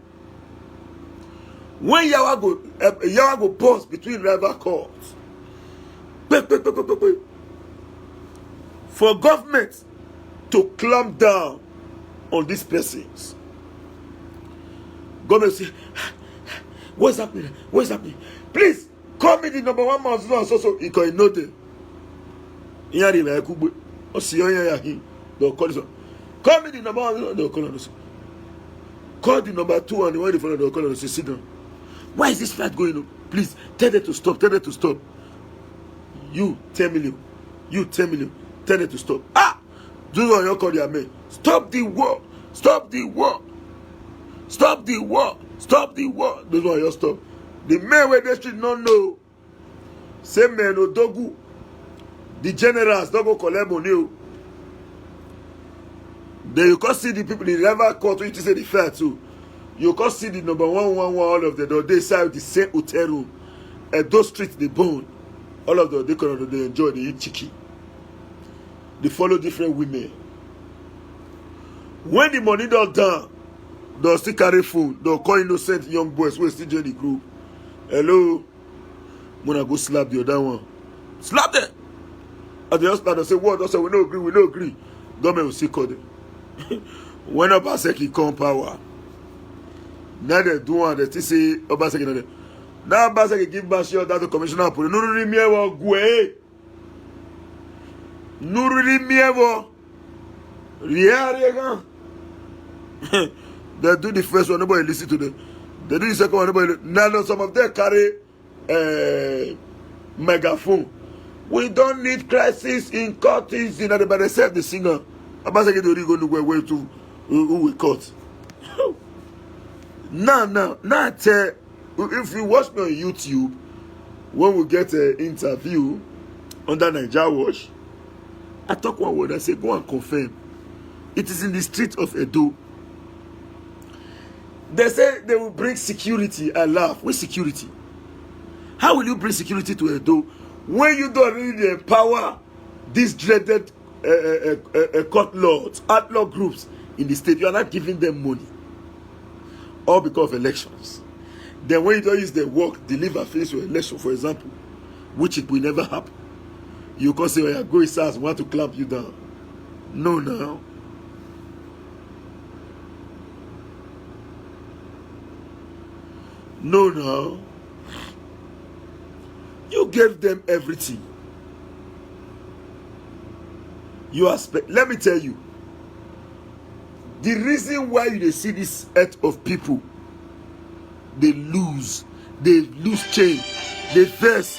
when Yawa go pause between rival courts, for government to clamp down on these persons, government say, what's happening? What's happening? Please call me the number 1 man so he can know them. Call me the number 1, they'll call us. Call the number 2 and the one in front of the call and say, sit down. Why is this fight going on? Please tell them to stop. Tell them to stop. You 10 million. You 10 million. Tell them to stop. Do what you call your men. Stop the war. Stop the war. Stop the war. Stop the war. Those one you stop. The men where they should not know. Same men Odogu. The generals don't go collect money. Then you can see the people in the rival court which is the fair too. You can see the number 111 all of them. They side the same hotel room. And those streets they burn. All of them they enjoy, they eat chicken. They follow different women. When the money don't down, they'll still carry phone. They'll call innocent young boys who still join the group. Hello. I'm gonna go slap the other one. Slap them. And the husband will say, what? They'll say, we don't agree. Government will still call them. When Obaseki come power, now they do one, they still say Obaseki. Now Obaseki give Bashir that to Commissioner of Police. Nururi Miewo Gwe. Nururi Miewo. Riariega. They do the first one, nobody listen to them. They do the second one, nobody. Now some of them carry megaphone. We don't need crisis in courts. You know, but they said the singer. Obaseki don't go nowhere way to who we caught. Now, if you watch me on YouTube, when we get an interview under Nigeria Watch, I talk one word. I say, go and confirm. It is in the street of Edo. They say they will bring security. I laugh. With security? How will you bring security to Edo when you don't really empower these dreaded court lords, outlaw groups in the state? You are not giving them money. All because of elections. Then when you don't use the work, deliver finish your election, for example, which it will never happen, you can say, oh, go inside, want to clamp you down. No, now. No, now. You gave them everything. You are let me tell you. The reason why you see this earth of people, they lose change, they thirst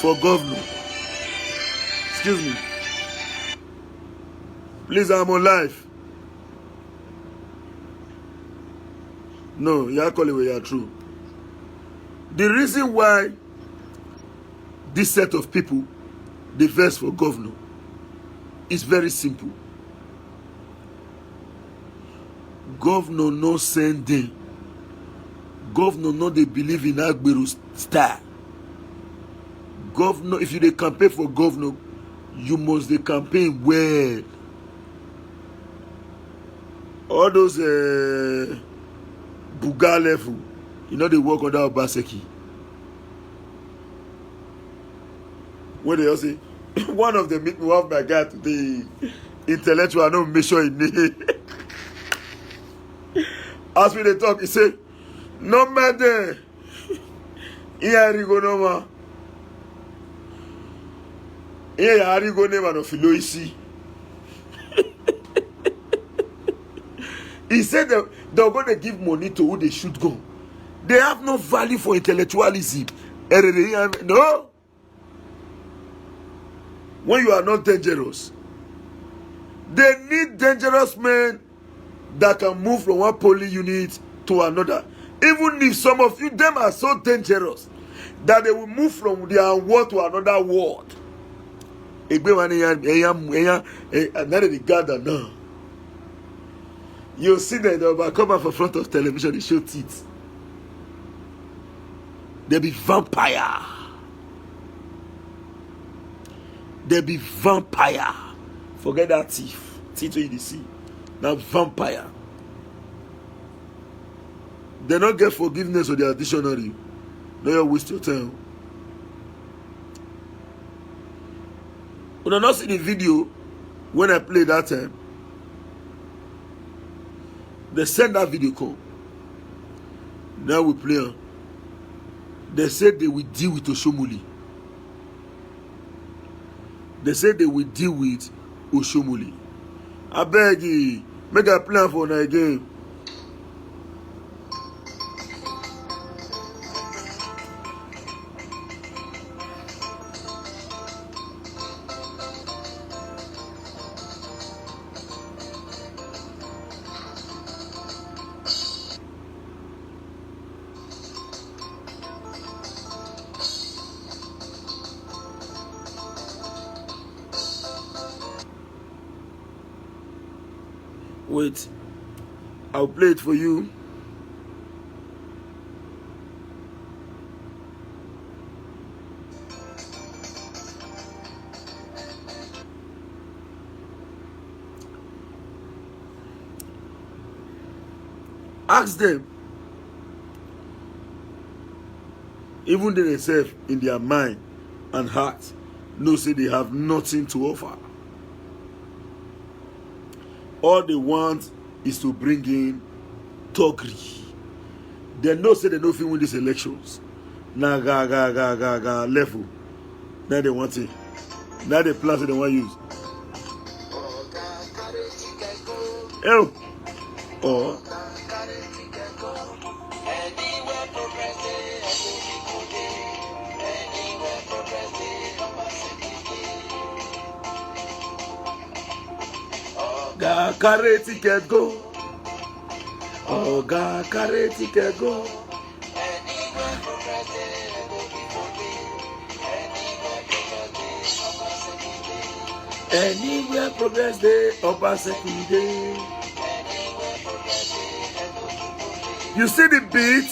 for governor. Excuse me. Please, I'm on live. No, you are calling you are true. The reason why this set of people they thirst for governor is very simple. Governor no send them. Governor no they believe in Agberu style. Governor, if you dey campaign for governor, you must dey campaign well. All those Buga level, you know they work under Obaseki. When they all say, one of them meet me one my guy today, intellectual, I don't make sure he name. As we they talk, he say, no matter. Here you go no ma. Here you go name and ofilo isi. He said that they're going to give money to who they should go. They have no value for intellectualism. No. When you are not dangerous, they need dangerous men that can move from one polling unit to another. Even if some of you, them are so dangerous that they will move from their ward to another ward. You see that they'll come up in front of television, they show teeth. They'll be vampire. They'll be vampire. Forget that thief. Teeth to the sea. Now vampire. They don't get forgiveness of their dictionary. No, you waste your time. When I not see the video when I played that time, they send that video call. Now we play. They said they will deal with Oshomole. They said they will deal with Oshomole. I beg you, make a plan for that game. Wait, I'll play it for you. Ask them. Even they themselves in their mind and heart know say they have nothing to offer. All they want is to bring in Togri. They know say they know if you win these elections. Now ga level. Now they want it. Now they plan they want to use. Oh. Oh. Ga carry ticket go. Oh, ga carry ticket go. Anywhere progress day, Obaseki day. You see the beat?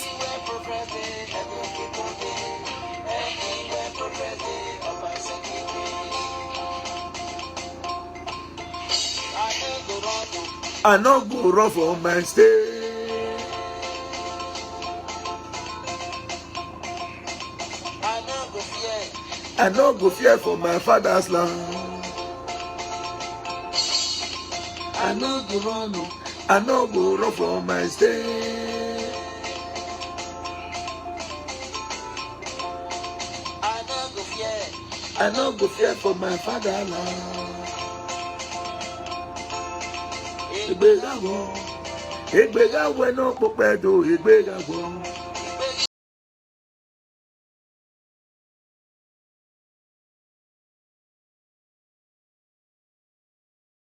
I no go run for my stay. I no go fear for my father's land. I no go run for my stay. I no go fear for my fatherland. Ìgbéga wo no popedo ìgbéga wo.